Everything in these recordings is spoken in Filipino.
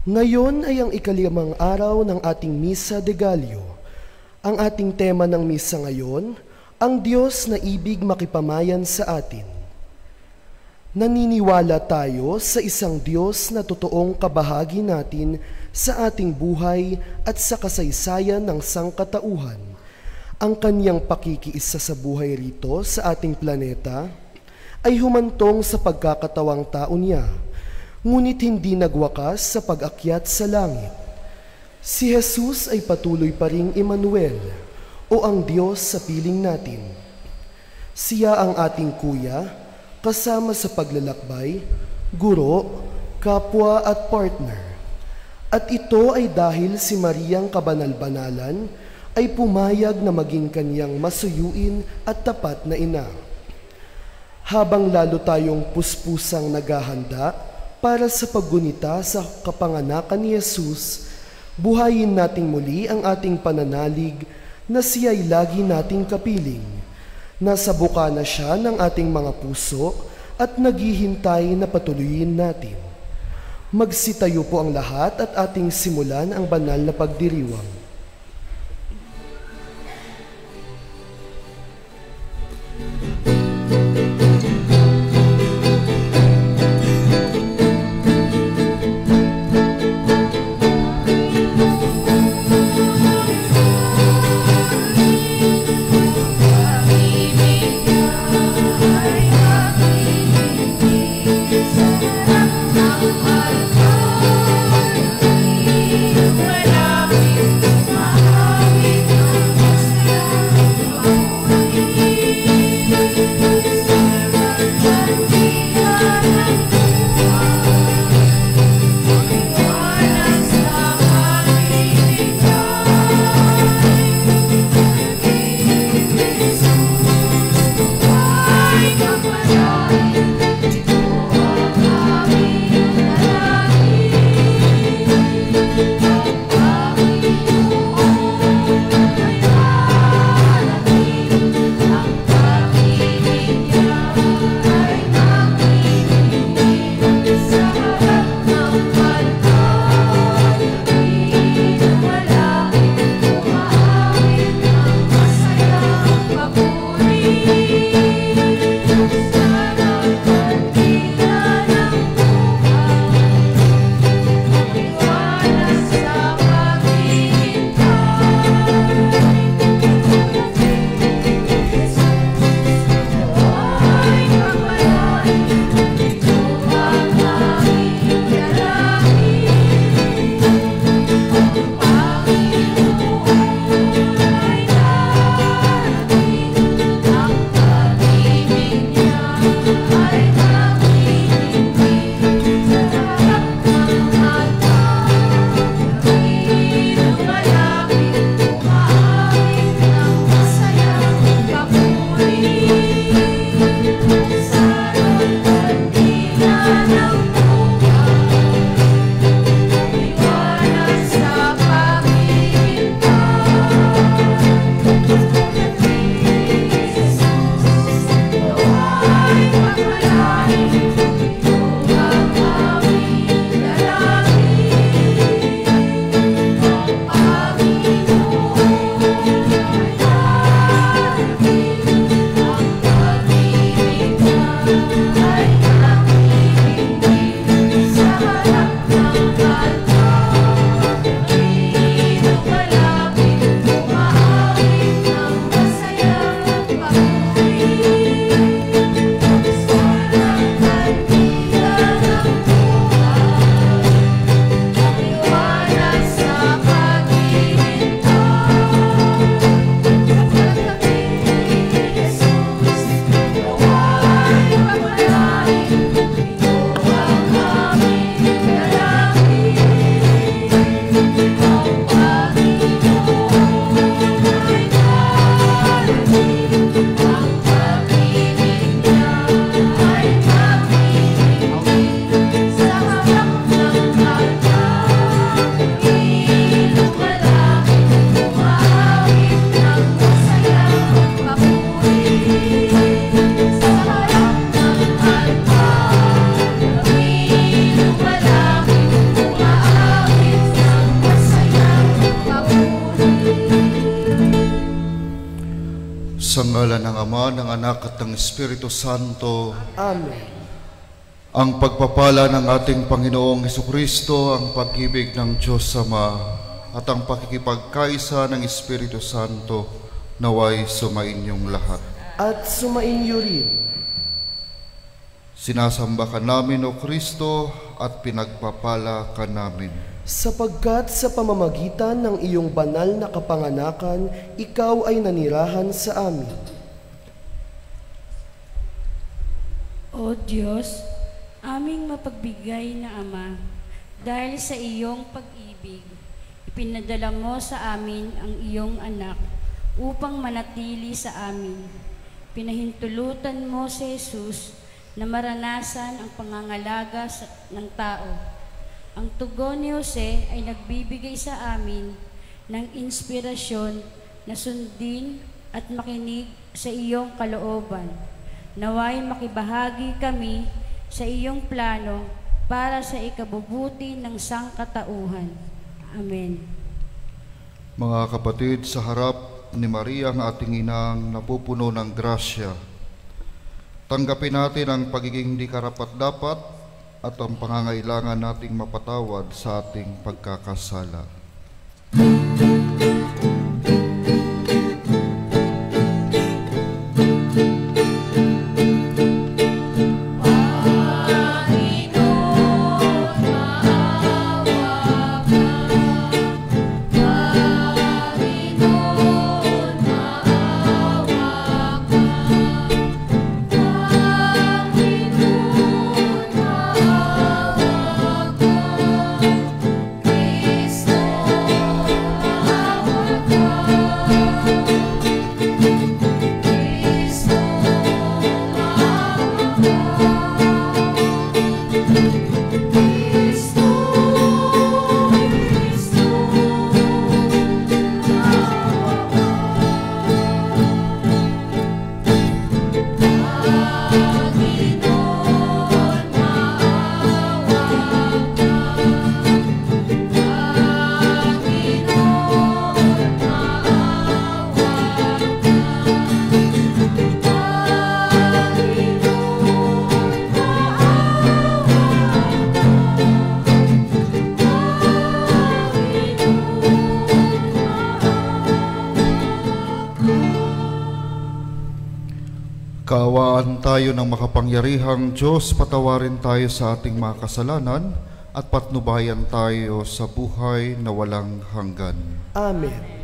Ngayon ay ang ikalimang araw ng ating Misa de Gallio. Ang ating tema ng Misa ngayon, ang Diyos na ibig makipamayan sa atin. Naniniwala tayo sa isang Diyos na totoong kabahagi natin sa ating buhay at sa kasaysayan ng sangkatauhan. Ang kanyang pakikiisa sa buhay rito sa ating planeta ay humantong sa pagkakatawang tao niya, ngunit hindi nagwakas sa pag-akyat sa langit. Si Jesus ay patuloy pa ring Emmanuel, o ang Diyos sa piling natin. Siya ang ating kuya, kasama sa paglalakbay, guro, kapwa at partner. At ito ay dahil si Mariang Kabanal-Banalan ay pumayag na maging kanyang masuyuin at tapat na ina. Habang lalo tayong puspusang naghahanda para sa paggunita sa kapanganakan ni Jesus, buhayin nating muli ang ating pananalig na siya'y lagi nating kapiling. Nasa buka na siya ng ating mga puso at naghihintay na patuloyin natin. Magsitayo po ang lahat at ating simulan ang banal na pagdiriwang. When I Sa ngalan ng Ama, ng Anak at ng Espiritu Santo. Amen. Ang pagpapala ng ating Panginoong Hesukristo, ang pag-ibig ng Diyos Ama, at ang pakikipagkaisa ng Espiritu Santo naway sumainyong lahat. At sumainyo rin. Sinasamba ka namin, O Kristo, at pinagpapala ka namin. Sapagkat sa pamamagitan ng iyong banal na kapanganakan, ikaw ay nanirahan sa amin. O Diyos, aming mapagbigay na Ama, dahil sa iyong pag-ibig, ipinadala mo sa amin ang iyong anak upang manatili sa amin. Pinahintulutan mo si Jesus na maranasan ang pangangalaga ng tao. Ang tugon ni Jose ay nagbibigay sa amin ng inspirasyon na sundin at makinig sa iyong kalooban. Naway makibahagi kami sa iyong plano para sa ikabubuti ng sangkatauhan. Amen. Mga kapatid, sa harap ni Maria, ang ating inang napupuno ng grasya, tanggapin natin ang pagiging di karapat-dapat at ang pangangailangan nating mapatawad sa ating pagkakasala. Kaawaan tayo ng makapangyarihang Diyos, patawarin tayo sa ating mga kasalanan at patnubayan tayo sa buhay na walang hanggan. Amen.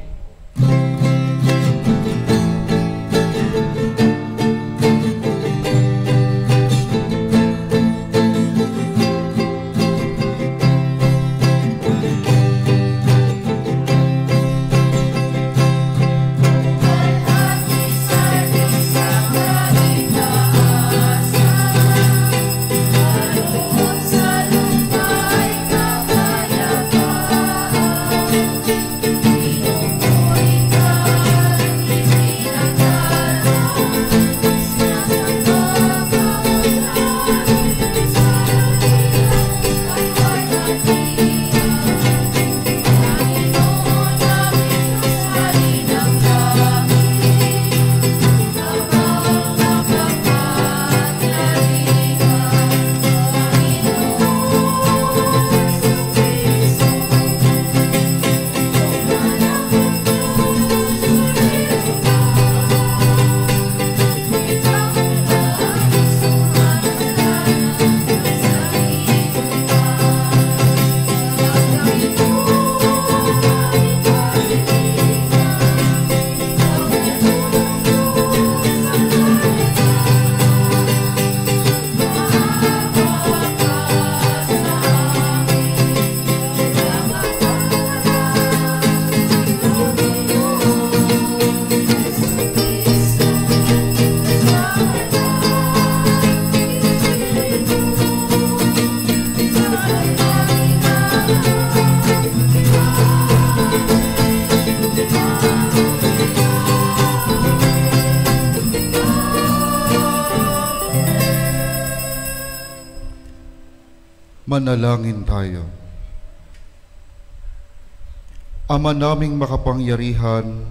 Manalangin tayo. Ama naming makapangyarihan,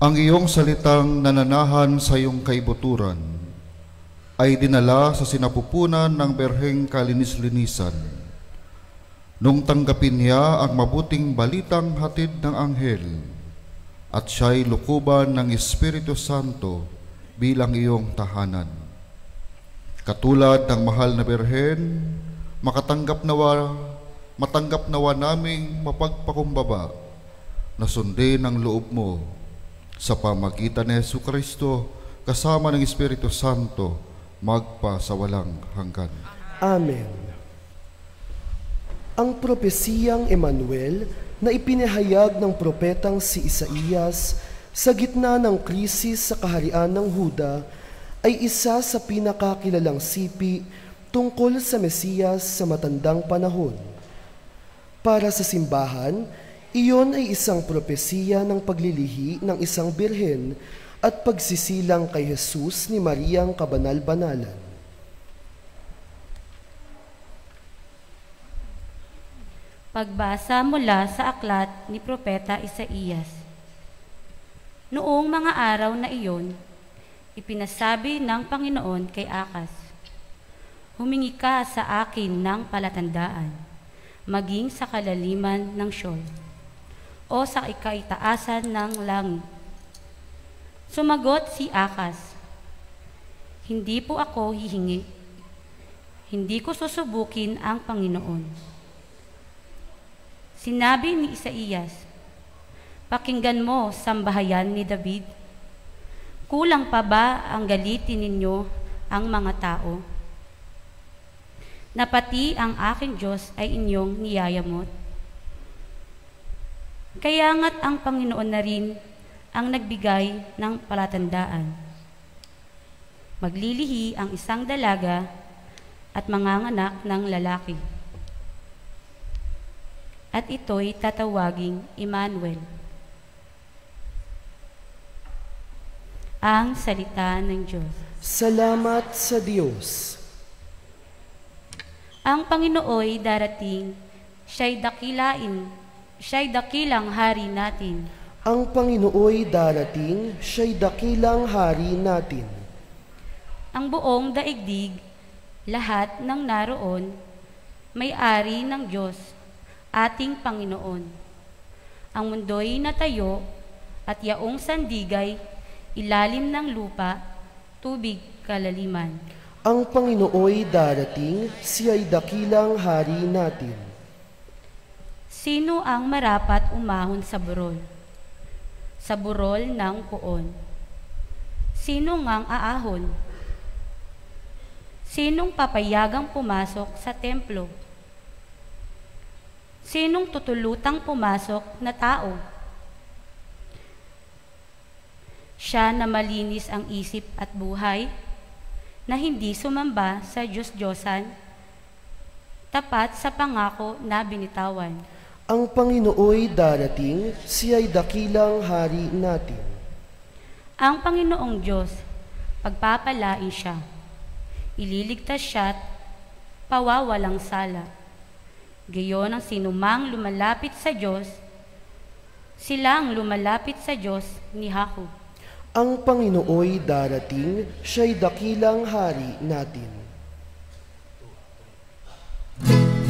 Ang iyong salitang nananahan sa iyong kaibuturan ay dinala sa sinapupunan ng Berheng Kalinis-linisan. Nung tanggapin niya ang mabuting balitang hatid ng anghel, at siya'y lukuban ng Espiritu Santo bilang iyong tahanan. Katulad ng mahal na Berhen, matanggap nawa naming mapagpakumbaba na sundin ang loob mo sa pamagitan ni Jesucristo kasama ng Espiritu Santo magpa sa walang hanggan. Amen. Ang propesiyang Emmanuel na ipinahayag ng propetang si Isaías sa gitna ng krisis sa kaharian ng Huda ay isa sa pinakakilalang sipi tungkol sa Mesiyas sa matandang panahon. Para sa simbahan, iyon ay isang propesiya ng paglilihi ng isang birhen at pagsisilang kay Jesus ni Mariang kabanal-banalan. Pagbasa mula sa aklat ni Propeta Isaías. Noong mga araw na iyon, ipinasabi ng Panginoon kay Akas, "Humingi ka sa akin ng palatandaan, maging sa kalaliman ng Sheol, o sa ikaitaasan ng langit." Sumagot si Akas, "Hindi po ako hihingi. Hindi ko susubukin ang Panginoon." Sinabi ni Isaías, "Pakinggan mo, sambahayan ni David. Kulang pa ba ang galitin ninyo ang mga tao? Na pati ang aking Diyos ay inyong niyayamot? Kaya nga't ang Panginoon na rin ang nagbigay ng palatandaan. Maglilihi ang isang dalaga at manganganak ng lalaki. At ito'y tatawaging Emmanuel." Ang salita ng Diyos. Salamat sa Diyos. Ang Panginooy darating, siya'y dakilang hari natin. Ang Panginooy darating, siya'y dakilang hari natin. Ang buong daigdig, lahat ng naroon, may-ari ng Diyos, ating Panginoon. Ang mundo'y natayo at yaong sandigay, ilalim ng lupa, tubig kalaliman. Ang Panginooy darating, siya'y dakilang hari natin. Sino ang marapat umahon sa burol? Sa burol ng puon. Sino ngang aahon? Sinong papayagang pumasok sa templo? Sinong tutulutang pumasok na tao? Siya na malinis ang isip at buhay, na hindi sumamba sa Diyos-Diyosan, tapat sa pangako na binitawan. Ang Panginooy darating, siya'y dakilang hari natin. Ang Panginoong Diyos, pagpapalain siya. Ililigtas siya't pawawalang sala. Gayon ang sinumang lumalapit sa Diyos, silang lumalapit sa Diyos ni Jacob. Ang Panginooy darating, siya'y dakilang hari natin. Alleluia.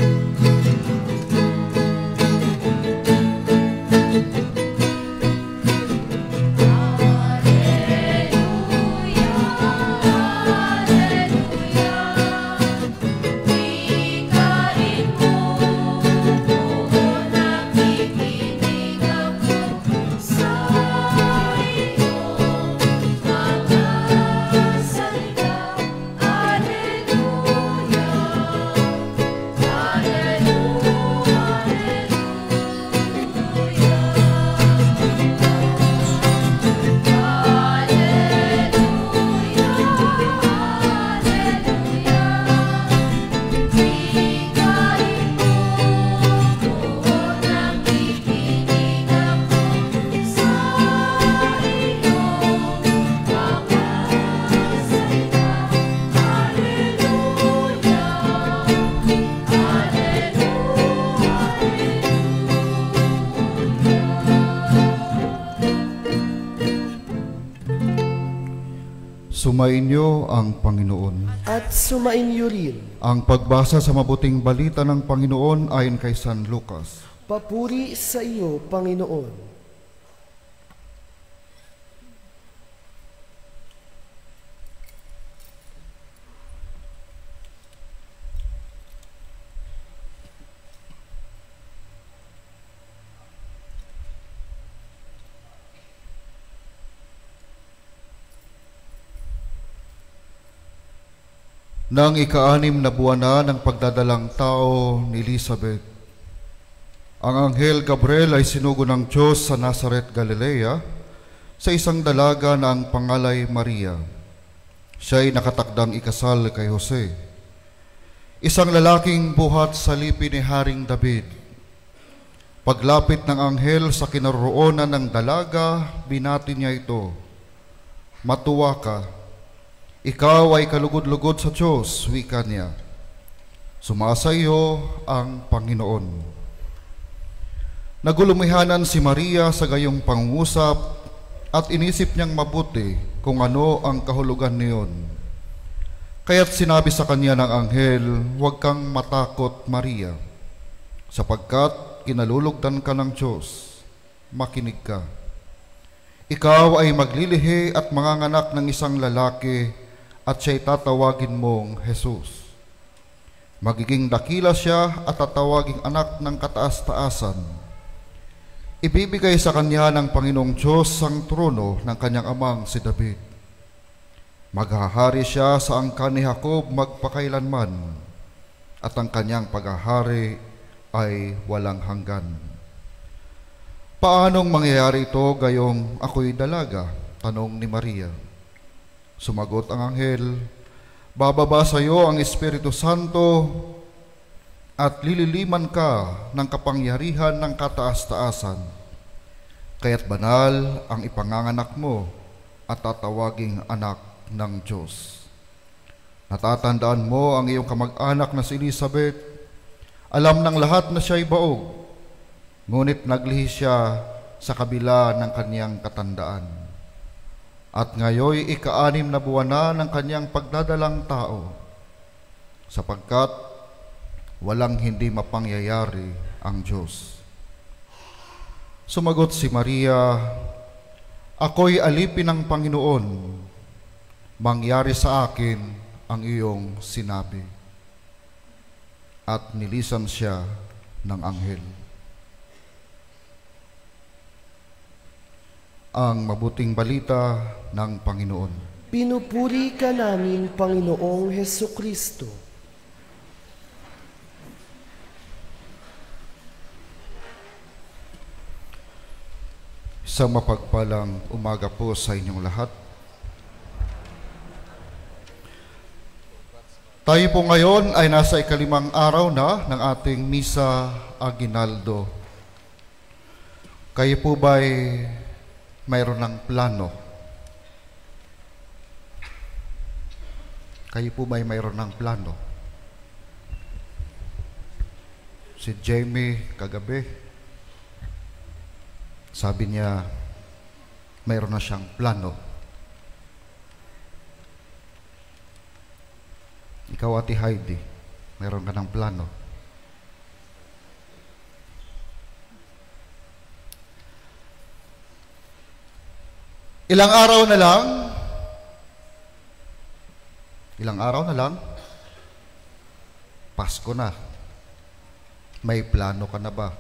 Sumainyo ang Panginoon. At sumainyo rin. Ang pagbasa sa mabuting balita ng Panginoon ayon kay San Lucas. Papuri sa iyo, Panginoon. Nang ika-6 na buwan na ng pagdadalang tao ni Elizabeth, ang Anghel Gabriel ay sinugo ng Diyos sa Nazaret, Galilea, sa isang dalaga na ang pangalay Maria. Siya ay nakatakdang ikasal kay Jose, isang lalaking buhat sa lipi ni Haring David. Paglapit ng anghel sa kinaroroonan ng dalaga, binati niya ito, "Matuwa ka. Ikaw ay kalugod-lugod sa Diyos," wika niya. "Sumasa iyo ang Panginoon." Nagulumihanan si Maria sa gayong pangungusap at inisip niyang mabuti kung ano ang kahulugan niyon. Kaya't sinabi sa kanya ng anghel, "Huwag kang matakot, Maria, sapagkat kinalulugdan ka ng Diyos. Makinig ka. Ikaw ay maglilihi at manganganak ng isang lalaki, at siya'y tatawagin mong Jesus. Magiging dakila siya at tatawaging anak ng kataas-taasan. Ibibigay sa kanya ng Panginoong Diyos ang trono ng kanyang amang si David. Maghahari siya sa angkan ni Jacob magpakailanman, at ang kanyang paghahari ay walang hanggan." "Paanong mangyayari ito gayong ako'y dalaga?" tanong ni Maria. Sumagot ang anghel, "Bababa sa iyo ang Espiritu Santo at lililiman ka ng kapangyarihan ng kataas-taasan. Kaya't banal ang ipanganganak mo at tatawaging anak ng Diyos. Natatandaan mo ang iyong kamag-anak na si Elizabeth. Alam ng lahat na siya'y baog, ngunit naglihi siya sa kabila ng kanyang katandaan. At ngayoy ika-6 na buwan na ng kanyang pagdadalang tao, sapagkat walang hindi mapangyayari ang Diyos." Sumagot si Maria, "Ako'y alipin ng Panginoon, mangyari sa akin ang iyong sinabi." At nilisan siya ng anghel. Ang mabuting balita ng Panginoon. Pinupuri ka namin, Panginoong Hesukristo. Isang mapagpalang umaga po sa inyong lahat. Tayo po ngayon ay nasa ika-5 araw na ng ating Misa Aguinaldo. Kayo po ba'y mayroon ng plano? Kayo po ba'y mayroon ng plano? Si Jamie kagabi, sabi niya, mayroon na siyang plano. Ikaw, Ate Heidi, mayroon ka ng plano? Ilang araw na lang, Pasko na. May plano ka na ba?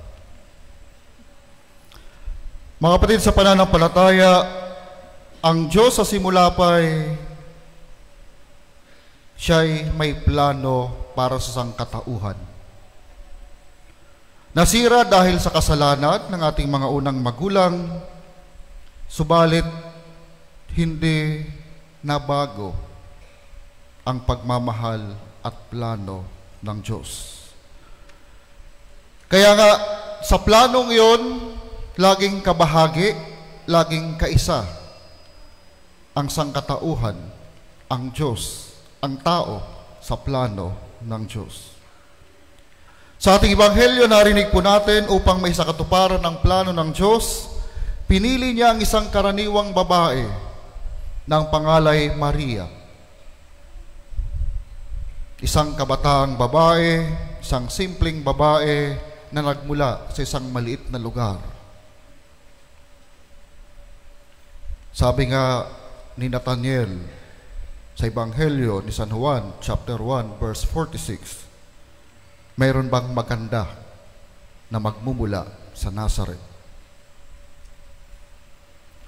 Mga kapatid, sa pananampalataya, ang Diyos sa simula pa'y siya'y may plano para sa sangkatauhan. Nasira dahil sa kasalanan ng ating mga unang magulang, subalit hindi nabago ang pagmamahal at plano ng Diyos. Kaya nga, sa planong iyon, laging kabahagi, laging kaisa ang sangkatauhan, ang Diyos, ang tao sa plano ng Diyos. Sa ating Ebanghelyo, narinig po natin upang may sakatuparan ng plano ng Diyos, pinili niya ang isang karaniwang babae ng pangalay Maria. Isang kabataang babae, isang simpleng babae na nagmula sa isang maliit na lugar. Sabi nga ni Nathaniel sa Ebanghelyo ni San Juan, chapter 1, verse 46, mayroon bang maganda na magmumula sa Nazareth?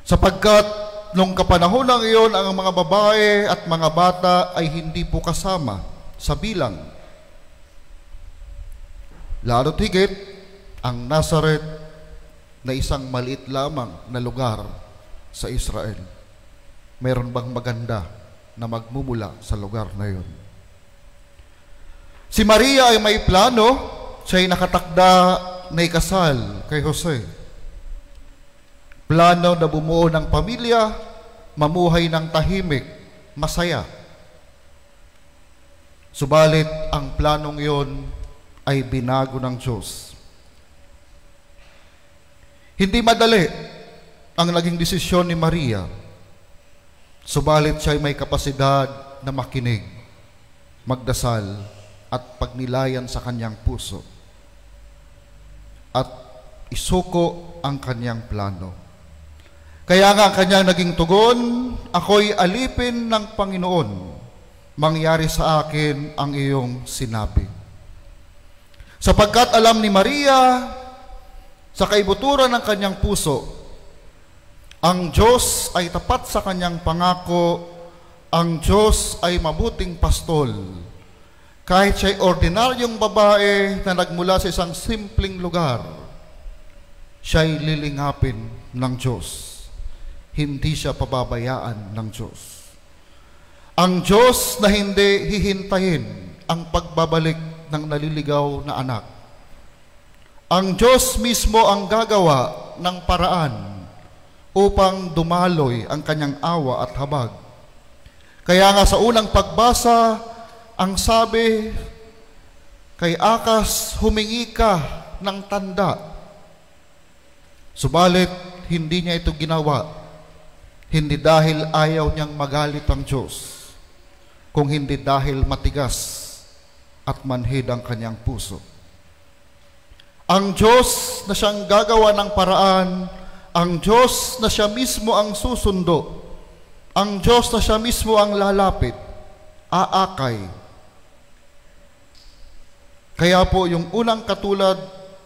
Sapagkat nung kapanahon iyon, ang mga babae at mga bata ay hindi po kasama sa bilang. Lalo't higit, ang Nazareth na isang maliit lamang na lugar sa Israel. Meron bang maganda na magmumula sa lugar na yun? Si Maria ay may plano. Siya'y nakatakda na ikasal kay Jose. Plano na bumuo ng pamilya, mamuhay ng tahimik, masaya. Subalit, ang planong iyon ay binago ng Diyos. Hindi madali ang naging desisyon ni Maria. Subalit siya ay may kapasidad na makinig, magdasal, at pagnilayan sa kanyang puso, at isuko ang kanyang plano. Kaya nga ang kanyang naging tugon, ako'y alipin ng Panginoon, mangyari sa akin ang iyong sinabi. Sapagkat alam ni Maria, sa kaibuturan ng kanyang puso, ang Diyos ay tapat sa kanyang pangako, ang Diyos ay mabuting pastol. Kahit siya'y ordinaryong babae na nagmula sa isang simpleng lugar, siya'y lilingapin ng Diyos. Hindi siya pababayaan ng Diyos. Ang Diyos na hindi hihintayin ang pagbabalik ng naliligaw na anak. Ang Diyos mismo ang gagawa ng paraan upang dumaloy ang kanyang awa at habag. Kaya nga sa unang pagbasa, ang sabi, kay Akas, humingi ka ng tanda. Subalit, hindi niya ito ginawa. Hindi dahil ayaw niyang magalit ang Diyos, kung hindi dahil matigas at manhid ang kanyang puso. Ang Diyos na siyang gagawa ng paraan, ang Diyos na siya mismo ang susundo, ang Diyos na siya mismo ang lalapit, aakay. Kaya po yung unang katulad,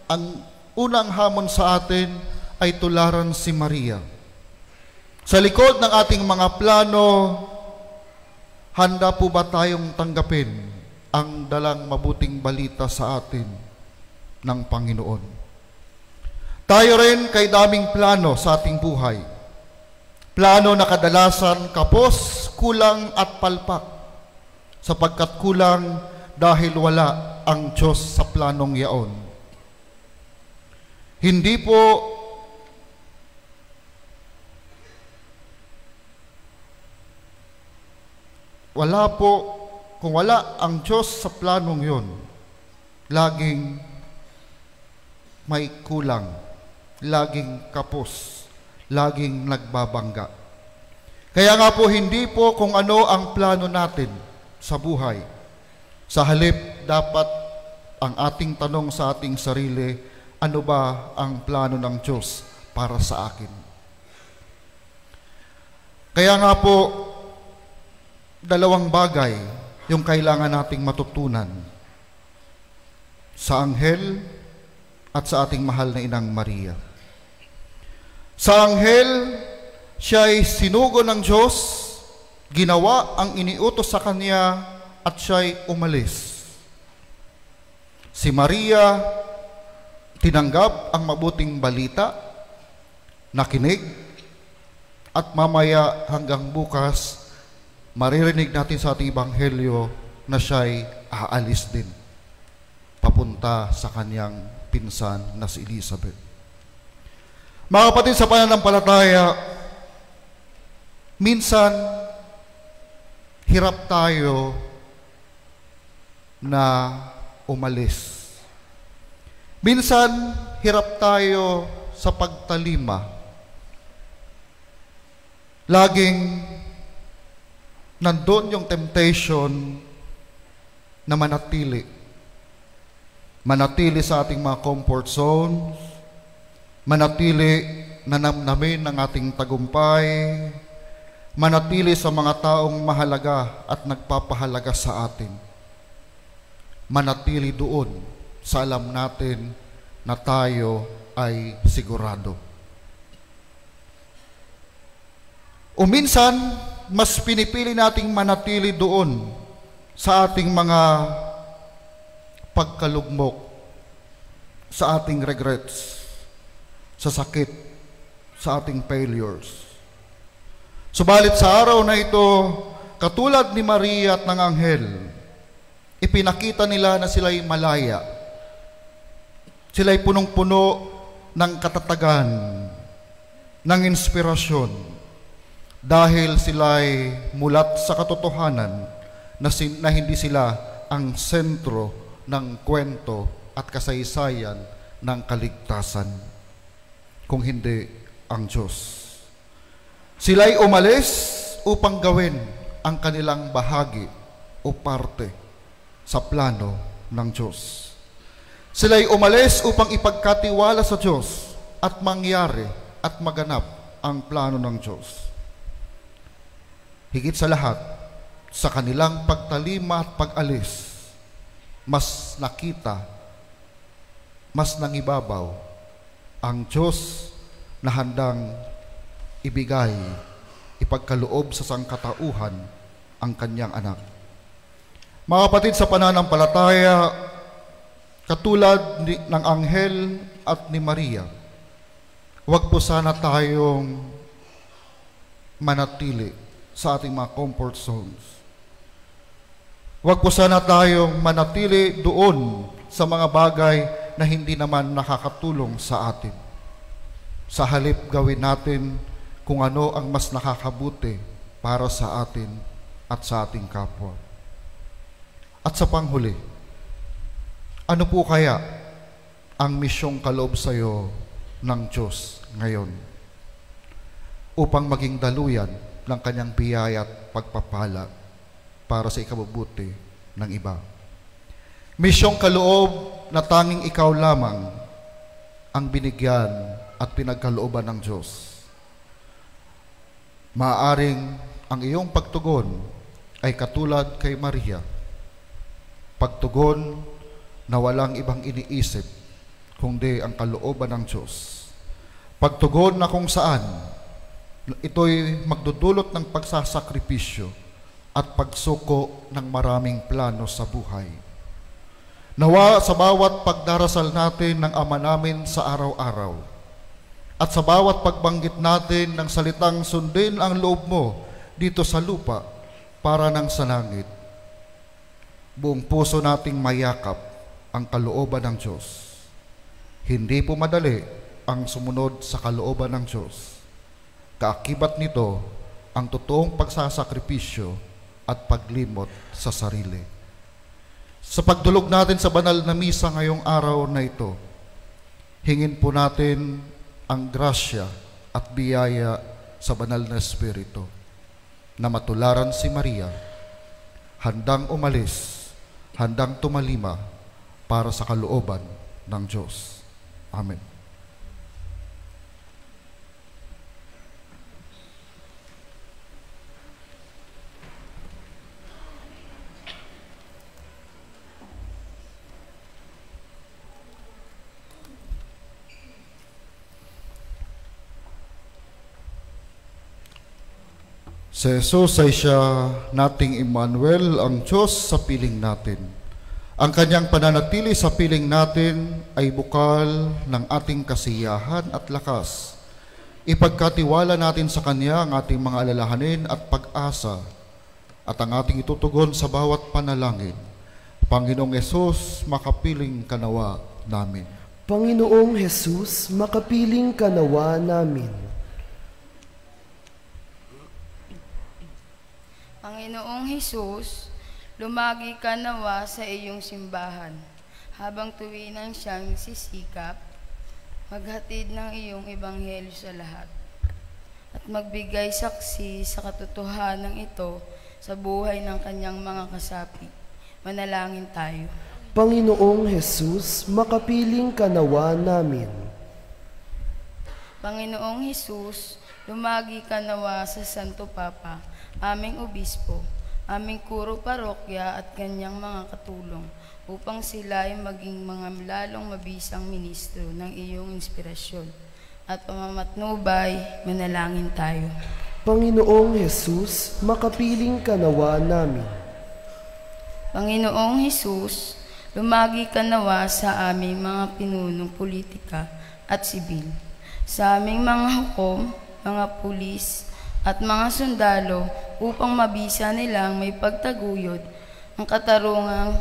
ang unang hamon sa atin ay tularan si Maria. Sa likod ng ating mga plano, handa po ba tayong tanggapin ang dalang mabuting balita sa atin ng Panginoon? Tayo rin kay daming plano sa ating buhay. Plano na kadalasan kapos, kulang at palpak, sapagkat kulang dahil wala ang Diyos sa planong yaon. Hindi po kung wala ang Diyos sa planong yon, laging may kulang, laging kapos, laging nagbabangga. Kaya nga po, hindi po kung ano ang plano natin sa buhay. Sa halip, dapat ang ating tanong sa ating sarili, ano ba ang plano ng Diyos para sa akin? Kaya nga po, dalawang bagay yung kailangan nating matutunan sa anghel at sa ating mahal na Inang Maria. Sa anghel, siya'y sinugo ng Diyos, ginawa ang iniutos sa kanya, at siya'y umalis. Si Maria, tinanggap ang mabuting balita, nakinig, at mamaya hanggang bukas, maririnig natin sa ating Ebanghelyo na siya'y aalis din, papunta sa kanyang pinsan na si Elizabeth. Mga kapatid, sa pananampalataya, minsan, hirap tayo na umalis. Minsan, hirap tayo sa pagtalima. Laging nandun yung temptation na manatili sa ating mga comfort zones, manatili na namnamin ng ating tagumpay, manatili sa mga taong mahalaga at nagpapahalaga sa atin, manatili doon sa alam natin na tayo ay sigurado. O minsan, mas pinipili nating manatili doon sa ating mga pagkalugmok, sa ating regrets, sa sakit, sa ating failures. Subalit sa araw na ito, katulad ni Maria at ng anghel, ipinakita nila na sila'y malaya. Sila'y punong-puno ng katatagan, ng inspirasyon, dahil sila'y mulat sa katotohanan na hindi sila ang sentro ng kwento at kasaysayan ng kaligtasan, kung hindi ang Diyos. Sila'y umalis upang gawin ang kanilang bahagi o parte sa plano ng Diyos. Sila'y umalis upang ipagkatiwala sa Diyos at mangyari at maganap ang plano ng Diyos. Higit sa lahat, sa kanilang pagtalima at pag-alis, mas nakita, mas nangibabaw ang Diyos na handang ibigay, ipagkaloob sa sangkatauhan ang kanyang anak. Mga kapatid, sa pananampalataya, katulad ng anghel at ni Maria, huwag po sana tayong manatili sa ating mga comfort zones. Huwag po sana tayong manatili doon sa mga bagay na hindi naman nakakatulong sa atin. Sa halip, gawin natin kung ano ang mas nakakabuti para sa atin at sa ating kapwa. At sa panghuli, ano po kaya ang misyong kaloob sa iyo ng Diyos ngayon upang maging daluyan ng kanyang biyaya at pagpapala para sa ikabubuti ng iba? Misyong kaloob na tanging ikaw lamang ang binigyan at pinagkalooban ng Diyos. Maaaring ang iyong pagtugon ay katulad kay Maria, pagtugon na walang ibang iniisip kundi ang kalooban ng Diyos. Pagtugon na kung saan ito'y magdudulot ng pagsasakripisyo at pagsuko ng maraming plano sa buhay. Nawa sa bawat pagdarasal natin ng Ama namin sa araw-araw at sa bawat pagbanggit natin ng salitang sundin ang loob mo dito sa lupa para nang sa langit, buong puso nating mayakap ang kalooban ng Diyos. Hindi po madali ang sumunod sa kalooban ng Diyos. Kaakibat nito ang totoong pagsasakripisyo at paglimot sa sarili. Sa pagdulog natin sa banal na misa ngayong araw na ito, hingin po natin ang grasya at biyaya sa banal na Espiritu na matularan si Maria, handang umalis, handang tumalima para sa kalooban ng Diyos. Amen. Si Jesus ay siya nating Emmanuel, ang Diyos sa piling natin. Ang kanyang pananatili sa piling natin ay bukal ng ating kasiyahan at lakas. Ipagkatiwala natin sa Kanya ang ating mga alalahanin at pag-asa at ang ating itutugon sa bawat panalangin. Panginoong Jesus, makapiling ka nawa namin. Panginoong Jesus, makapiling ka nawa namin. Panginoong Jesus, lumagi ka nawa sa iyong simbahan, habang tuwinang siyang sisikap, maghatid ng iyong ebanghelyo sa lahat, at magbigay saksi sa katotohanan ito sa buhay ng kanyang mga kasapi. Manalangin tayo. Panginoong Hesus, makapiling ka nawa namin. Panginoong Hesus, lumagi ka nawa sa Santo Papa, aming obispo, aming kuro parokya at kanyang mga katulong, upang sila ay maging mga lalong mabisang ministro ng iyong inspirasyon at pamamatnubay. Manalangin tayo. Panginoong Hesus, makapiling ka nawa namin. Panginoong Hesus, lumagi ka nawa sa aming mga pinunong politika at sibil, sa aming mga hukom, mga pulis, at mga sundalo upang mabisa nilang may pagtaguyod ang katarungang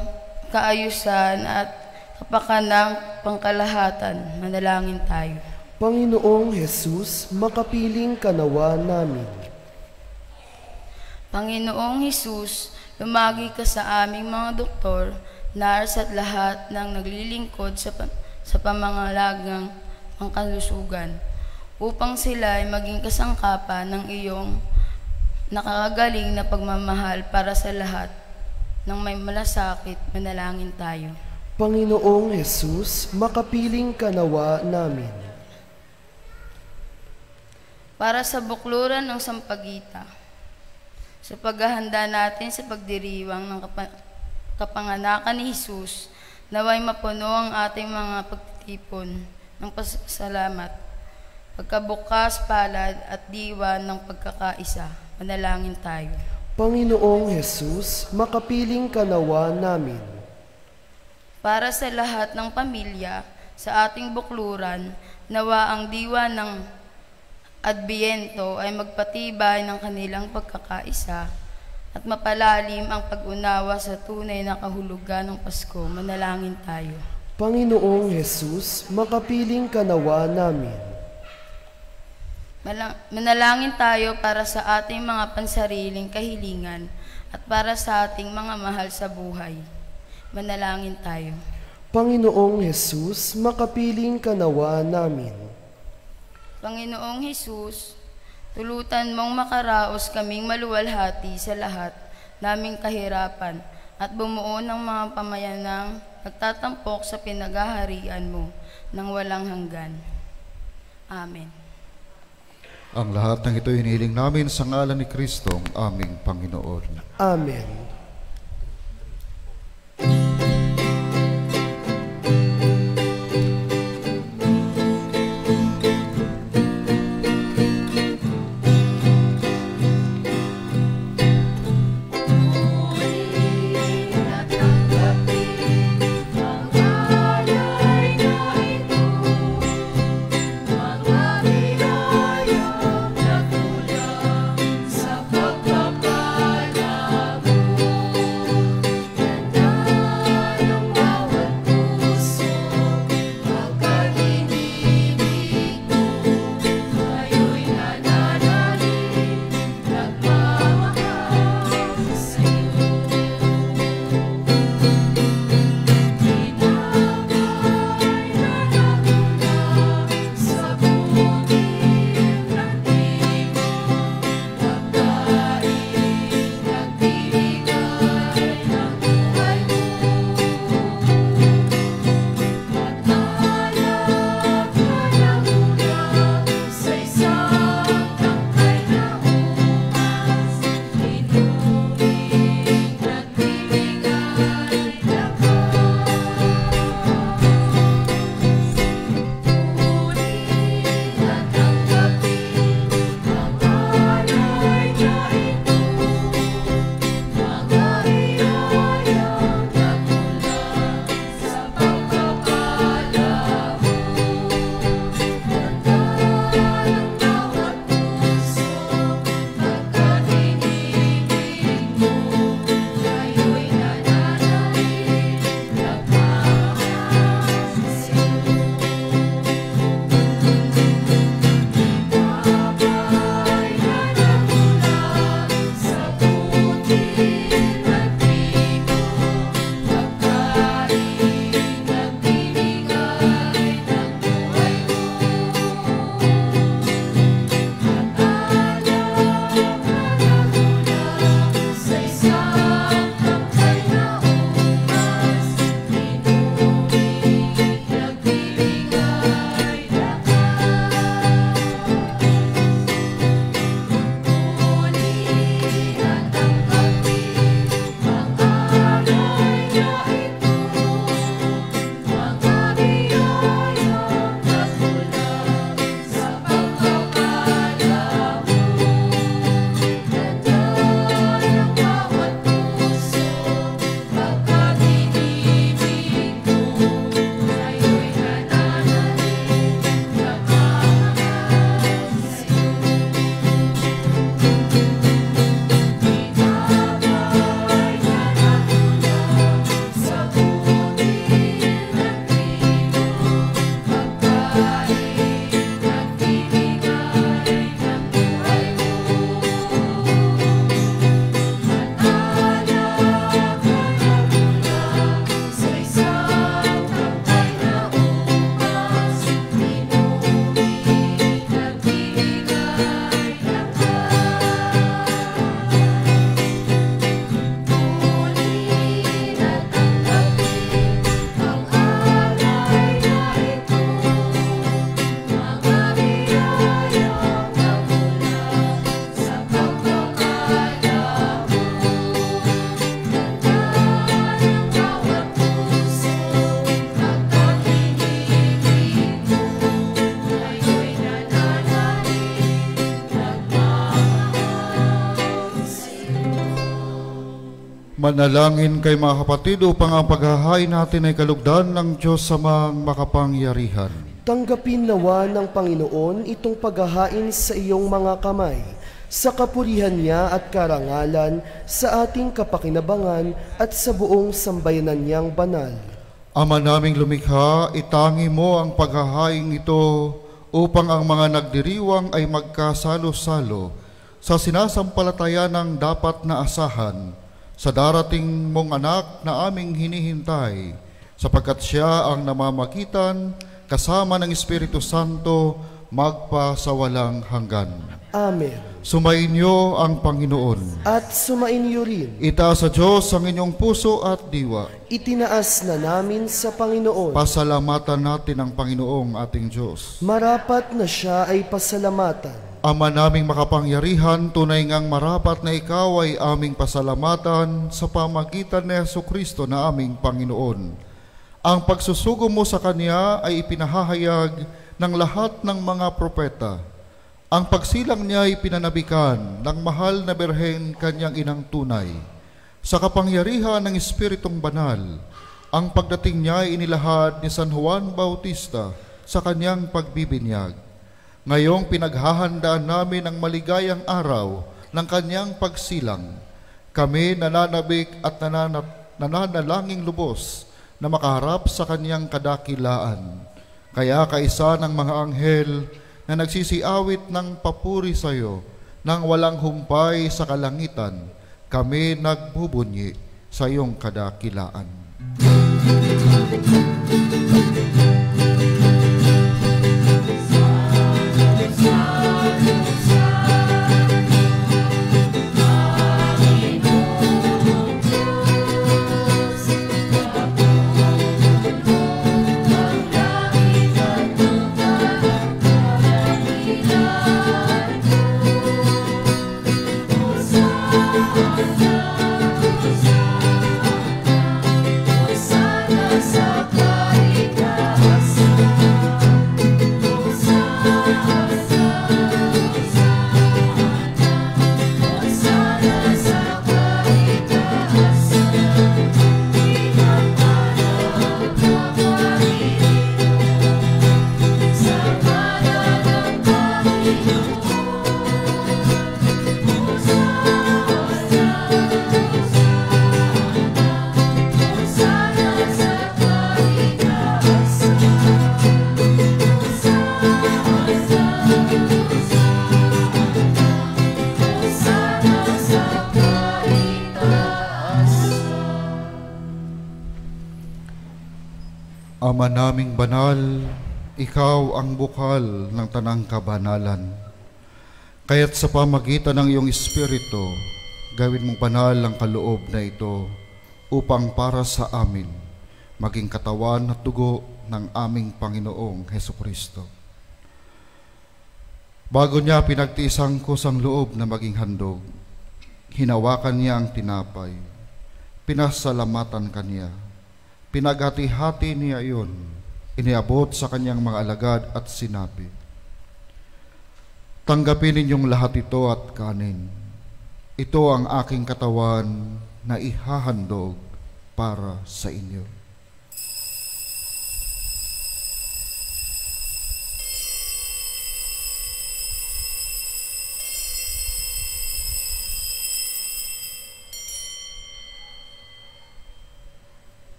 kaayusan at kapakanang pangkalahatan. Manalangin tayo. Panginoong Hesus, makapiling ka nawa namin. Panginoong Hesus, lumagi ka sa aming mga doktor, nurse at lahat ng naglilingkod sa pamangalagang pangkalusugan, upang sila ay maging kasangkapan ng iyong nakakagaling na pagmamahal para sa lahat ng may malasakit. Manalangin tayo. Panginoong Hesus, makapiling ka nawa namin. Para sa bukluran ng Sampaguita, sa paghahanda natin sa pagdiriwang ng kapanganakan ni Hesus, naway mapuno ang ating mga pagtitipon ng pasasalamat, pagkabukas, palad at diwa ng pagkakaisa. Manalangin tayo. Panginoong Hesus, makapiling ka nawa namin. Para sa lahat ng pamilya sa ating bukluran, nawa ang diwa ng Adbyento ay magpatibay ng kanilang pagkakaisa at mapalalim ang pag-unawa sa tunay na kahulugan ng Pasko. Manalangin tayo. Panginoong Hesus, makapiling ka nawa namin. Manalangin tayo para sa ating mga pansariling kahilingan at para sa ating mga mahal sa buhay. Manalangin tayo. Panginoong Hesus, makapiling ka nawa namin. Panginoong Hesus, tulutan mong makaraos kaming maluwalhati sa lahat naming kahirapan at bumuo ng mga pamayanang nagtatampok sa pinagaharian mo ng walang hanggan. Amen. Ang lahat ng ito hinihiling namin sa ngalan ni Kristo, ang aming Panginoon. Amen. Sa pagpapala mo Manalangin kay mga kapatid upang ang paghahain natin ay kalugdan ng Diyos Amang makapangyarihan. Tanggapin nawa ng Panginoon itong paghahain sa iyong mga kamay, sa kapurihan niya at karangalan, sa ating kapakinabangan at sa buong sambayanan niyang banal. Ama naming lumikha, itangi mo ang paghahain ito upang ang mga nagdiriwang ay magkasalo-salo sa sinasampalataya ng dapat na asahan sa darating mong anak na aming hinihintay, sapagkat siya ang namamagitan kasama ng Espiritu Santo magpa sa walang hanggan. Amen. Sumainyo ang Panginoon. At sumainyo rin. Itaas sa Diyos ang inyong puso at diwa. Itinaas na namin sa Panginoon. Pasalamatan natin ang Panginoong ating Diyos. Marapat na siya ay pasalamatan. Ama naming makapangyarihan, tunay ngang marapat na ikaw ay aming pasalamatan sa pamagitan ni Jesucristo na aming Panginoon. Ang pagsusugo mo sa Kanya ay ipinahahayag ng lahat ng mga propeta. Ang pagsilang niya ay pinanabikan ng mahal na Birhen Kanyang inang tunay. Sa kapangyarihan ng Espiritong Banal, ang pagdating niya ay inilahad ni San Juan Bautista sa kanyang pagbibinyag. Ngayong pinaghahandaan namin ang maligayang araw ng kanyang pagsilang, kami nananabik at nananalangin lubos na makaharap sa kanyang kadakilaan. Kaya kaisa ng mga anghel na nagsisiawit ng papuri sa iyo, nang walang humpay sa kalangitan, kami nagbubunyi sa iyong kadakilaan. Ama naming banal, ikaw ang bukal ng tanang kabanalan. Kaya't sa pamagitan ng iyong Espiritu, gawin mong banal ang kaloob na ito upang para sa amin maging katawan at dugo ng aming Panginoong Hesukristo. Bago niya pinagtiisang kusang loob na maging handog, hinawakan niya ang tinapay, pinasalamatan kaniya, pinaghati-hati niya iyon, iniabot sa kanyang mga alagad at sinabi, "Tanggapin ninyong lahat ito at kanin. Ito ang aking katawan na ihahandog para sa inyo."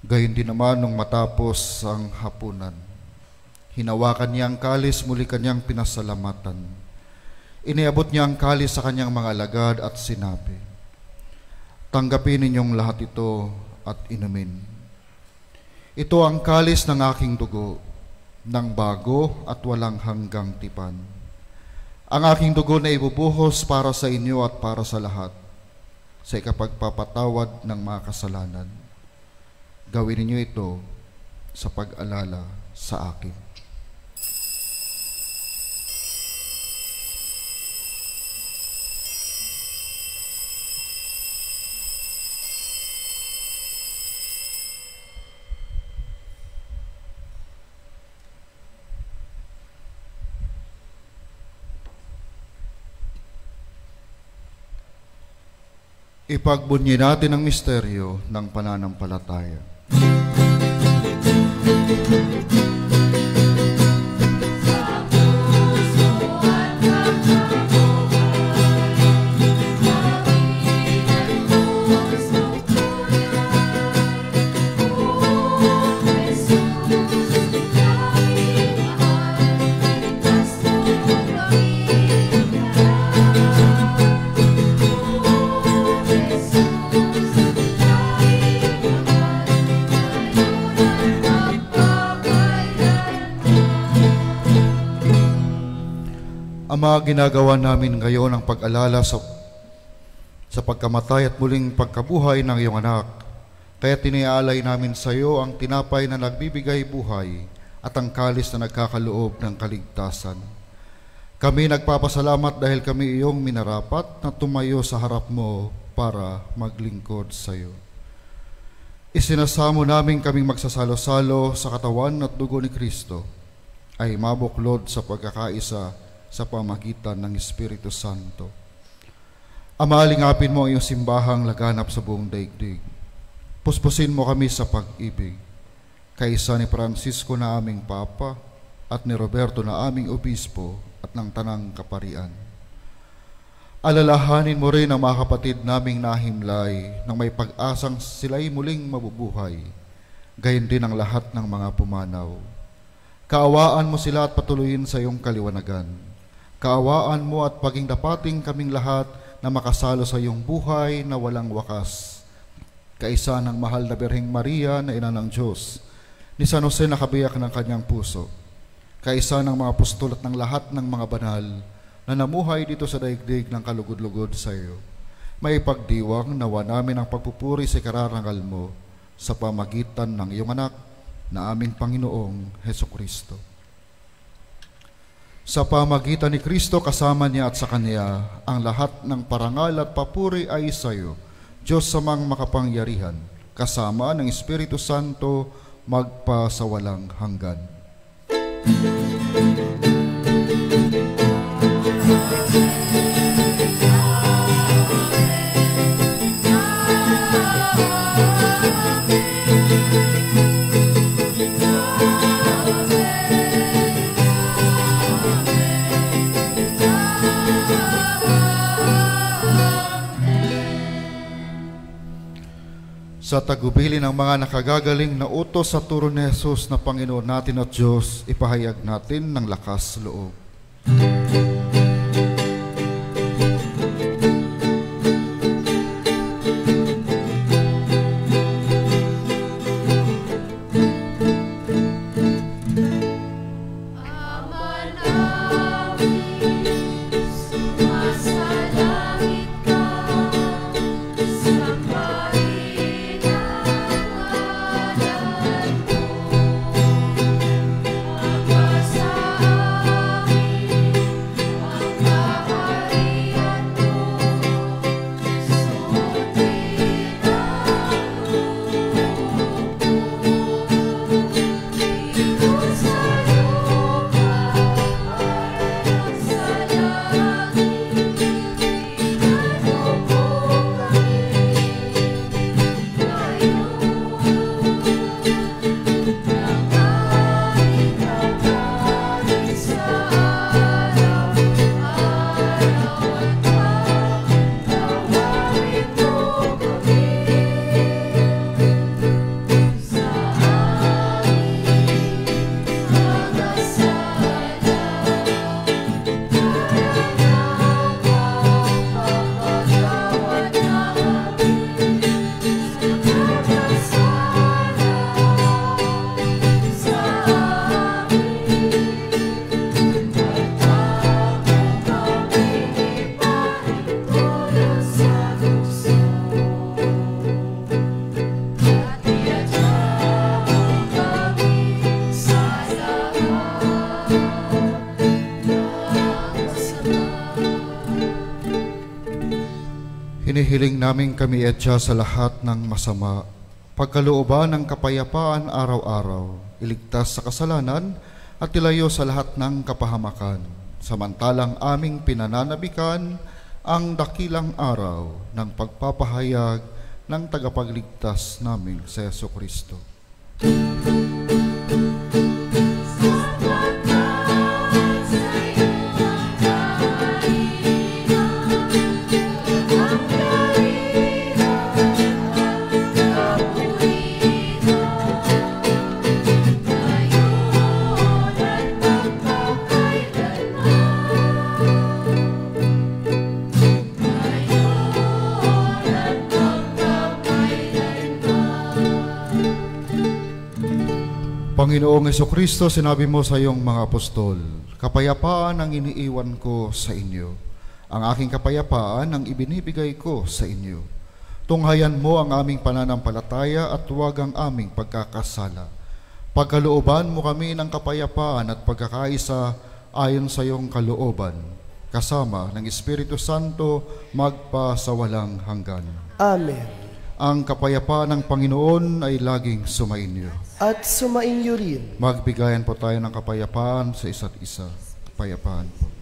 Gayon din naman nung matapos ang hapunan, hinawakan niya ang kalis, muli kanyang pinasalamatan. Iniabot niya ang kalis sa kanyang mga alagad at sinabi, "Tanggapin ninyong lahat ito at inumin. Ito ang kalis ng aking dugo, ng bago at walang hanggang tipan. Ang aking dugo na ibubuhos para sa inyo at para sa lahat, sa ikapagpapatawad ng mga kasalanan. Gawin ninyo ito sa pag-alala sa akin." Ipagbunyi natin ang misteryo ng pananampalataya. Ama, ginagawa namin ngayon ang pag-alala sa pagkamatay at muling pagkabuhay ng iyong anak. Kaya tiniaalay namin sa iyo ang tinapay na nagbibigay buhay at ang kalis na nagkakaloob ng kaligtasan. Kami nagpapasalamat dahil kami iyong minarapat na tumayo sa harap mo para maglingkod sa iyo. Isinasamo namin kaming magsasalo-salo sa katawan at dugo ni Kristo ay mabuklod sa pagkakaisa sa pamagitan ng Espiritu Santo. Ama, lingapin mo ang iyong simbahang laganap sa buong daigdig. Puspusin mo kami sa pag-ibig, kaisa ni Francisco na aming Papa at ni Roberto na aming Obispo at ng Tanang Kaparian. Alalahanin mo rin ang mga kapatid naming nahimlay nang may pag-asang sila'y muling mabubuhay, gayon din ang lahat ng mga pumanaw. Kaawaan mo sila at patuloyin sa iyong kaliwanagan. Kaawaan mo at paging dapating kaming lahat na makasalo sa iyong buhay na walang wakas. Kaisa ng mahal na Birheng Maria na ina ng Diyos, ni San Jose na kabiyak ng kanyang puso, kaisa ng mga apostol at ng lahat ng mga banal na namuhay dito sa daigdig ng kalugod-lugod sa iyo. May pagdiwang nawa namin ang pagpupuri sa kararangal mo sa pamagitan ng iyong anak na aming Panginoong Hesukristo. Sa pamagitan ni Kristo, kasama niya at sa Kanya, ang lahat ng parangal at papuri ay sa iyo, Diyos samang makapangyarihan, kasama ng Espiritu Santo, magpa sa walang hanggan. Sa tagubili ng mga nakagagaling na utos sa turo ni Jesus na Panginoon natin at Diyos, ipahayag natin ng lakas loob. Hinihiling namin kami etya sa lahat ng masama, pagkalooban ng kapayapaan araw-araw, iligtas sa kasalanan at ilayo sa lahat ng kapahamakan, samantalang aming pinananabikan ang dakilang araw ng pagpapahayag ng tagapagligtas namin sa Jesucristo. Panginoong Jesucristo, sinabi mo sa iyong mga apostol, kapayapaan ang iniiwan ko sa inyo. Ang aking kapayapaan ang ibinibigay ko sa inyo. Tunghayan mo ang aming pananampalataya at huwag ang aming pagkakasala. Pagkalooban mo kami ng kapayapaan at pagkakaisa ayon sa iyong kalooban, kasama ng Espiritu Santo magpa sa walang hanggan. Amen. Ang kapayapaan ng Panginoon ay laging sumainyo. At sumainyo rin. Magbigayan po tayo ng kapayapaan sa isa't isa. Kapayapaan po.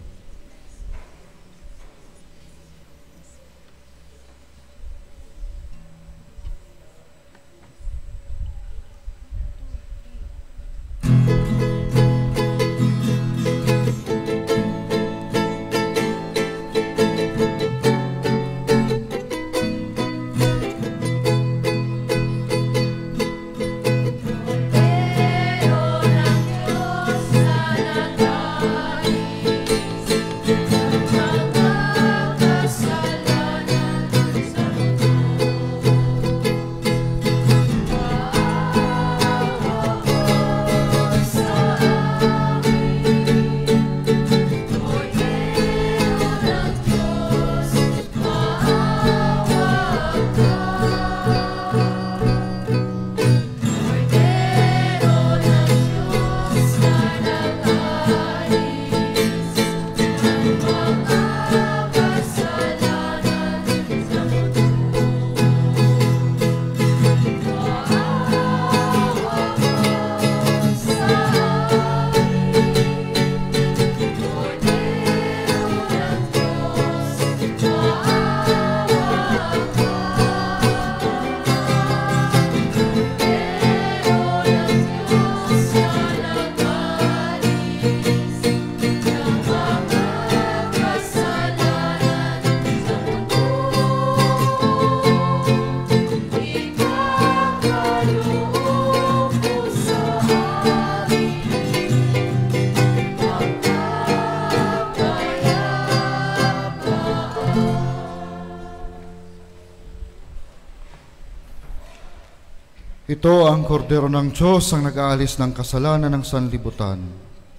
Ito ang kordero ng Diyos ang nag-aalis ng kasalanan ng sanlibutan.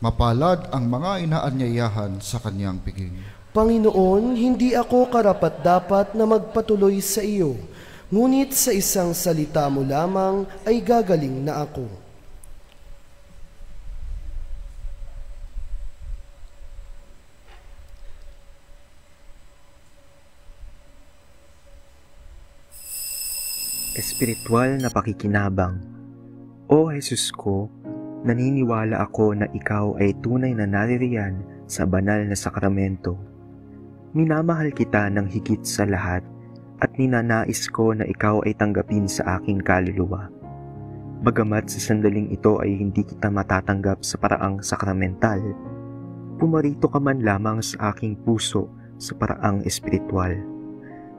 Mapalad ang mga inaanyayahan sa kanyang piging. Panginoon, hindi ako karapat-dapat na magpatuloy sa iyo, ngunit sa isang salita mo lamang ay gagaling na ako. Espiritual na pakikinabang. O Jesus ko, naniniwala ako na ikaw ay tunay na naririyan sa banal na sakramento. Minamahal kita ng higit sa lahat at ninanais ko na ikaw ay tanggapin sa aking kaluluwa. Bagamat sa sandaling ito ay hindi kita matatanggap sa paraang sakramental, pumarito ka man lamang sa aking puso sa paraang espiritual.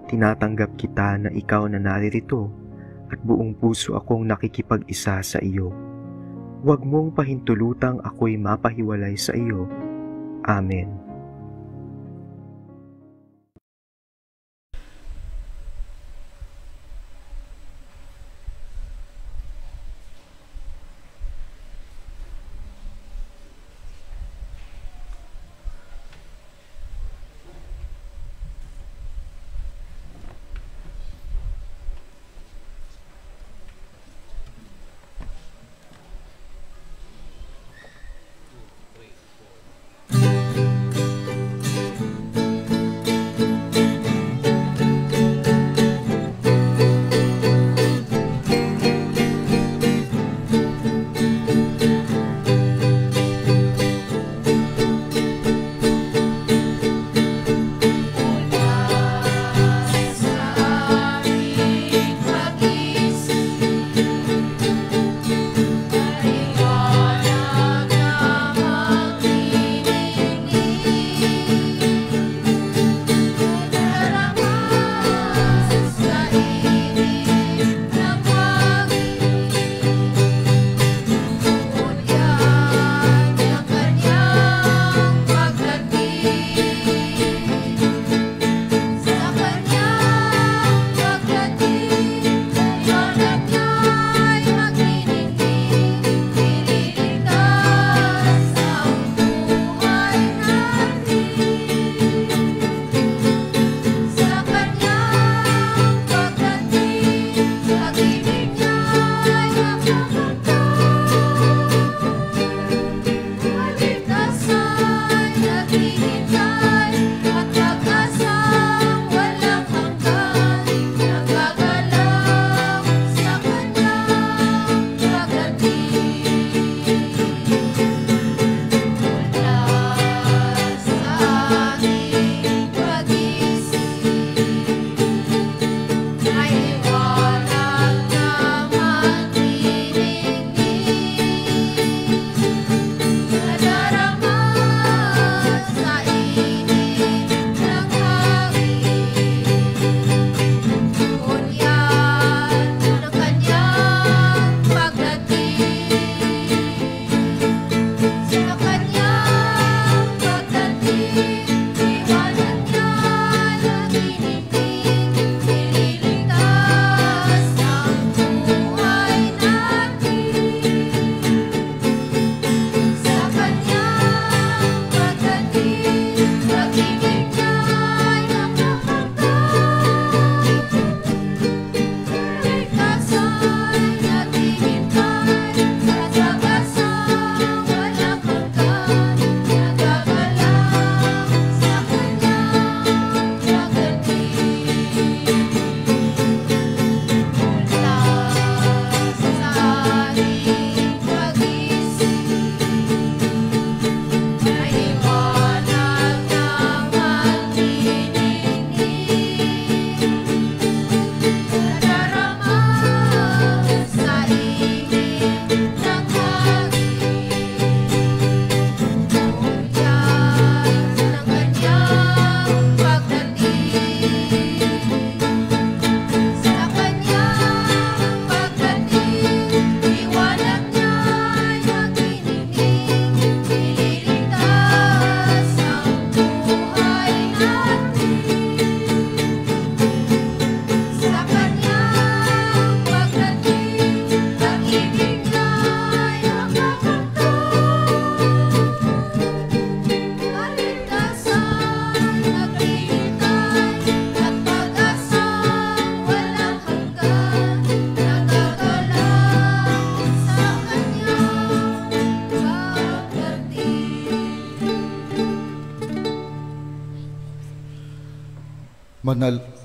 Tinatanggap kita na ikaw na naririto at buong puso akong nakikipag-isa sa iyo. Huwag mong pahintulutang ako'y mapahiwalay sa iyo. Amen.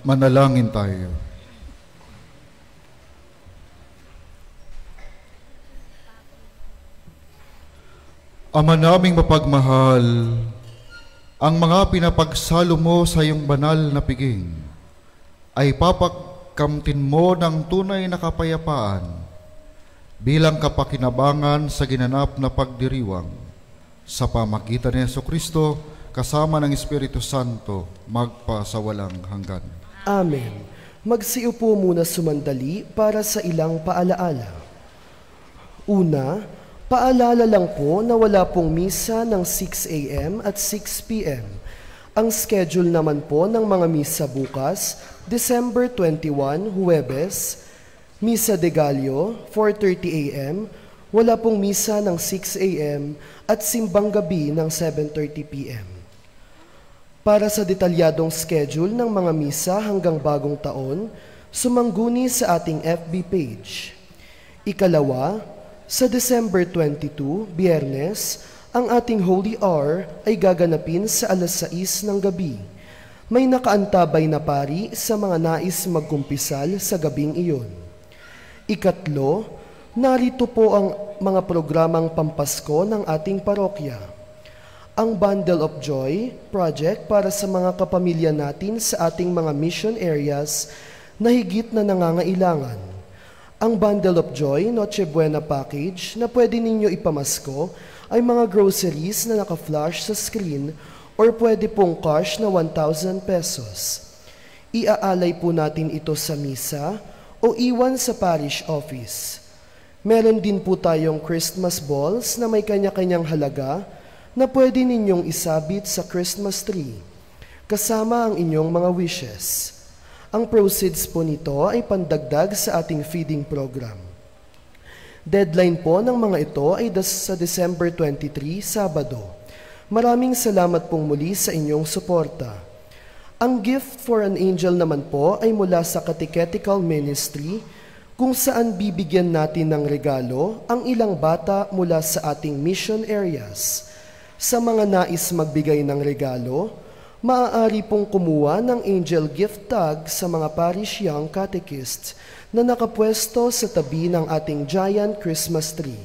Manalangin tayo. Ama naming mapagmahal, ang mga pinapagsalo mo sa iyong banal na piging ay papagkamtin mo ng tunay na kapayapaan bilang kapakinabangan sa ginanap na pagdiriwang sa pamagitan ni Jesucristo kasama ng Espiritu Santo, magpasawalang hanggan. Amen. Magsiupo muna sumandali para sa ilang paalaala. Una, paalala lang po na wala pong misa ng 6 a.m. at 6 p.m. Ang schedule naman po ng mga misa bukas, December 21, Huwebes, Misa de Gallo, 4:30 a.m., wala pong misa ng 6 a.m. at simbang gabi ng 7:30 p.m. Para sa detalyadong schedule ng mga misa hanggang bagong taon, sumangguni sa ating FB page. Ikalawa, sa December 22, Biyernes, ang ating Holy Hour ay gaganapin sa 6:00 ng gabi. May nakaantabay na pari sa mga nais magkumpisal sa gabing iyon. Ikatlo, narito po ang mga programang pampasko ng ating parokya. Ang Bundle of Joy project para sa mga kapamilya natin sa ating mga mission areas na higit na nangangailangan. Ang Bundle of Joy Noche Buena package na pwede ninyo ipamasko ay mga groceries na naka-flash sa screen or pwede pong cash na 1,000 pesos. Iaalay po natin ito sa misa o iwan sa parish office. Meron din po tayong Christmas balls na may kanya-kanyang halaga na pwede ninyong isabit sa Christmas tree, kasama ang inyong mga wishes. Ang proceeds po nito ay pandagdag sa ating feeding program. Deadline po ng mga ito ay sa December 23, Sabado. Maraming salamat pong muli sa inyong suporta. Ang Gift for an Angel naman po ay mula sa Catechetical Ministry, kung saan bibigyan natin ng regalo ang ilang bata mula sa ating mission areas. Sa mga nais magbigay ng regalo, maaari pong kumuha ng Angel Gift Tag sa mga Parish Young Catechists na nakapwesto sa tabi ng ating giant Christmas tree.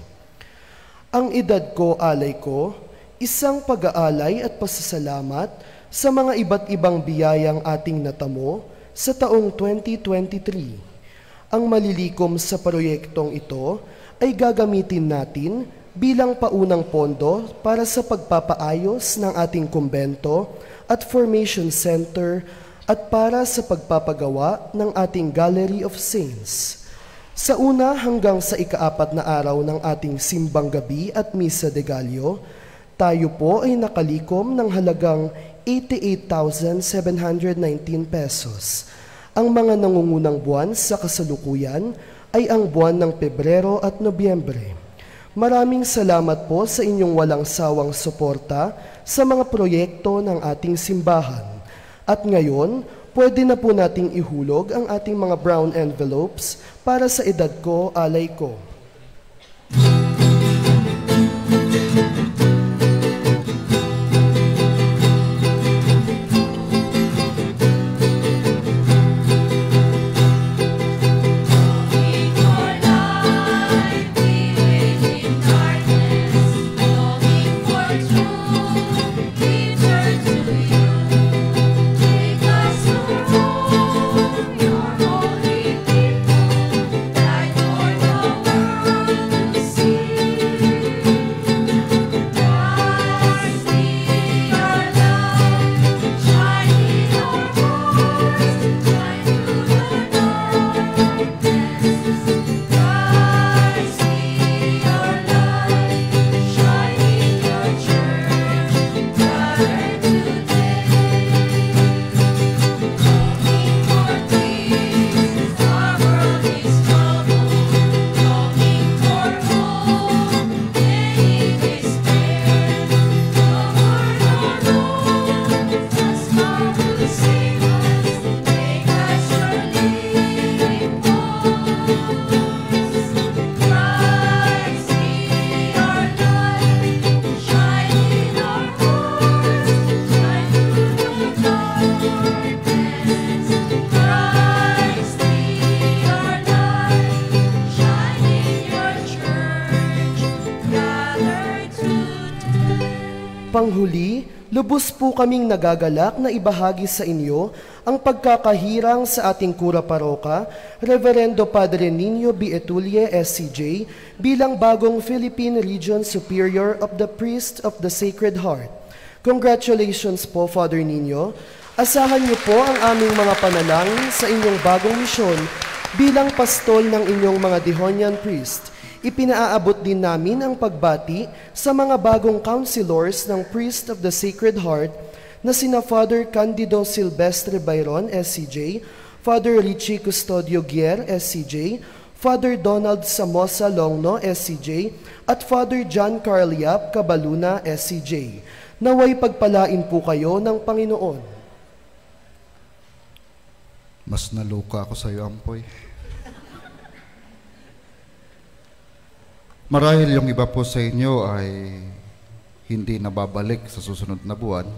Ang edad ko, alay ko, isang pag-aalay at pasasalamat sa mga iba't ibang biyayang ating natamo sa taong 2023. Ang malilikom sa proyektong ito ay gagamitin natin bilang paunang pondo para sa pagpapaayos ng ating kumbento at formation center at para sa pagpapagawa ng ating Gallery of Saints. Sa una hanggang sa ika-4 na araw ng ating simbang gabi at Misa de Gallo, tayo po ay nakalikom ng halagang 88,719 pesos. Ang mga nangungunang buwan sa kasalukuyan ay ang buwan ng Pebrero at Nobyembre. Maraming salamat po sa inyong walang sawang suporta sa mga proyekto ng ating simbahan. At ngayon, pwede na po nating ihulog ang ating mga brown envelopes para sa edad ko, alay ko. Panghuli, lubos po kaming nagagalak na ibahagi sa inyo ang pagkakahirang sa ating kura paroka, Reverendo Padre Nino B. Etulie, SCJ, bilang bagong Philippine Region Superior of the Priest of the Sacred Heart. Congratulations po, Father Nino. Asahan niyo po ang aming mga panalangin sa inyong bagong misyon bilang pastol ng inyong mga Dihonian priest. Ipinaaabot din namin ang pagbati sa mga bagong councilors ng Priest of the Sacred Heart na sina Father Candido Silvestre Bayron, SCJ, Father Richie Custodio Gier, SCJ, Father Donald Samosa Longno, SCJ, at Father John Carliap Cabaluna, SCJ. Naway pagpalain po kayo ng Panginoon. Mas naluka ako sa iyo, Ampoy. Marahil yung iba po sa inyo ay hindi nababalik sa susunod na buwan.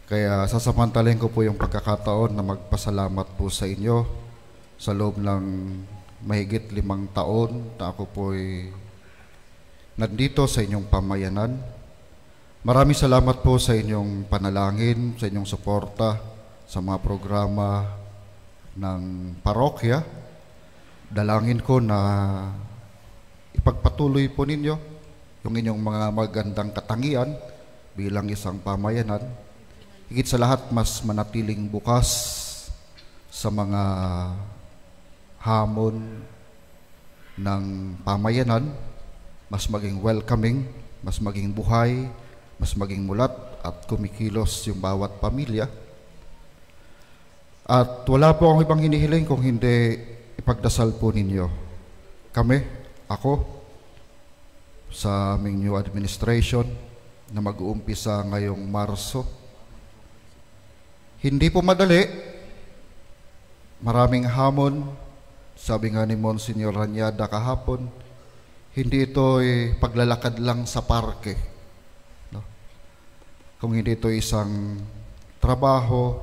Kaya sasamantalahin ko po yung pagkakataon na magpasalamat po sa inyo sa loob ng mahigit 5 taon na ako po ay nandito sa inyong pamayanan. Maraming salamat po sa inyong panalangin, sa inyong suporta sa mga programa ng parokya. Dalangin ko na ipagpatuloy po ninyo yung inyong mga magandang katangian bilang isang pamayanan. Higit sa lahat, mas manatiling bukas sa mga hamon ng pamayanan, mas maging welcoming, mas maging buhay, mas maging mulat at kumikilos yung bawat pamilya. At wala po akong ibang hinihiling kung hindi ipagdasal po ninyo kami, ako, sa aming new administration na mag-uumpisa ngayong Marso. Hindi po madali, maraming hamon. Sabi nga ni Monsignor Ranyada kahapon, hindi ito paglalakad lang sa parke, no? Kung hindi ito isang trabaho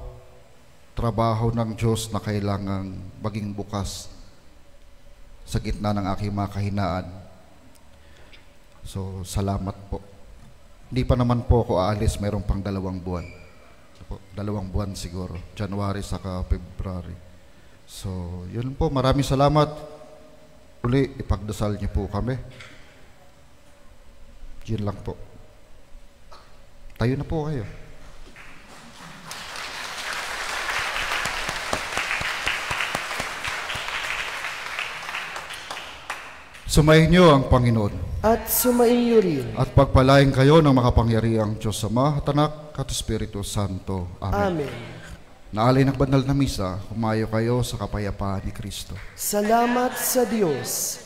ng Diyos na kailangang maging bukas sa gitna ng aking mga kahinaan. So, salamat po. Hindi pa naman po ako aalis, mayroon pang 2 buwan. So, 2 buwan siguro, January saka February. So, yun po, maraming salamat. Uli, ipagdasal niyo po kami. Yun lang po. Tayo na po kayo. Sumayin niyo ang Panginoon. At sumainyo rin. At pagpalain kayo ng makapangyarihang Diyos Ama at Anak at Espiritu Santo. Amen. Amen. Naalay ng banal na misa, humayo kayo sa kapayapaan ni Kristo. Salamat sa Diyos.